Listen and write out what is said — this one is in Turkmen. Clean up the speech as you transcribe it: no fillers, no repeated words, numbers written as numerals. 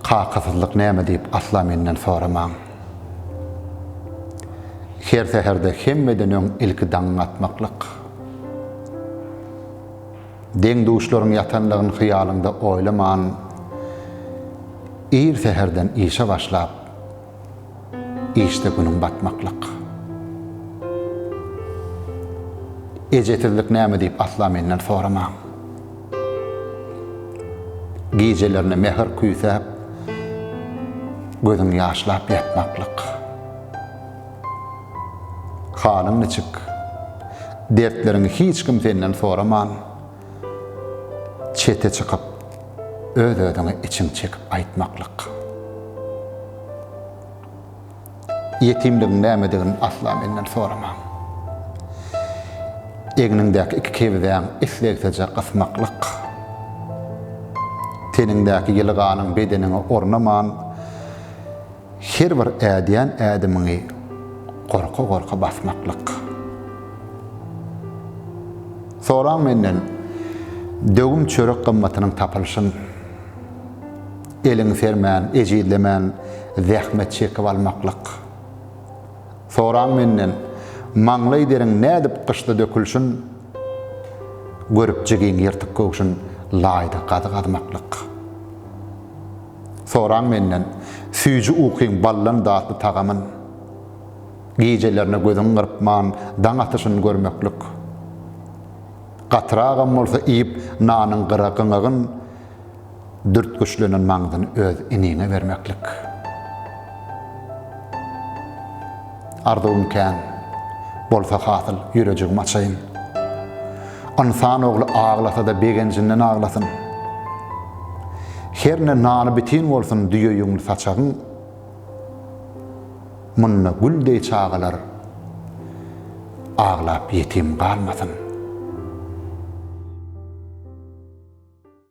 Kakasızlık näme diýip asla menden soramaň. Her seherde hemmeden öň ilki daň atmaklyk. Deň duşlaryň yatanlygyny hyýalynda oýlaman. Ir seherden işe başlap, işte günüň batmaklyk. Ýetimlik näme diýip asla menden soramaň. Gecelerine mehr küýsäp, gözüň ýaşlap ýatmaklyk. Halyň niçik, dertlerini hiç kim senden soraman, çete çıkıp, öz-özüňe içiň çekip aýtmaklyk. Ýetimlik näme diýen asla menden soramaň. Egnindäki iki kebizäň islegseje gysmaklyk. Tenindäki ýylganyň bedenine ornaman, her bir ädiýän ädimiňi gorka basmaklyk. Soraň menden dögüm çörek gymmatynyň tapylyşyn, eliň sermän, ejidlemän, zähmet çekip almaklyk. Soraň menden maňly deriň nädip gyşda dökülşün, görüp jegiň ýertik kökşün laýdy gadymaklyk. Soraň menden süýji ukyň ballan datly tagamyn, gecelerine gözüň gyrpman, daň atyşyny görmeklik. Gatragam bolsa iýip nanyň gyrakyňyň dürt güçlenen maňdyny öz iniňe bermeklik. Arduň kän bolsa hasyl ýürejigim açaýyn. İnsan ogly ağlasa da begenjinden ağlasyn. Herne nany bitin bolsun diýe ýüňli saçagyň. Munna güldeý çağalar ağlap ýetim galmasyn.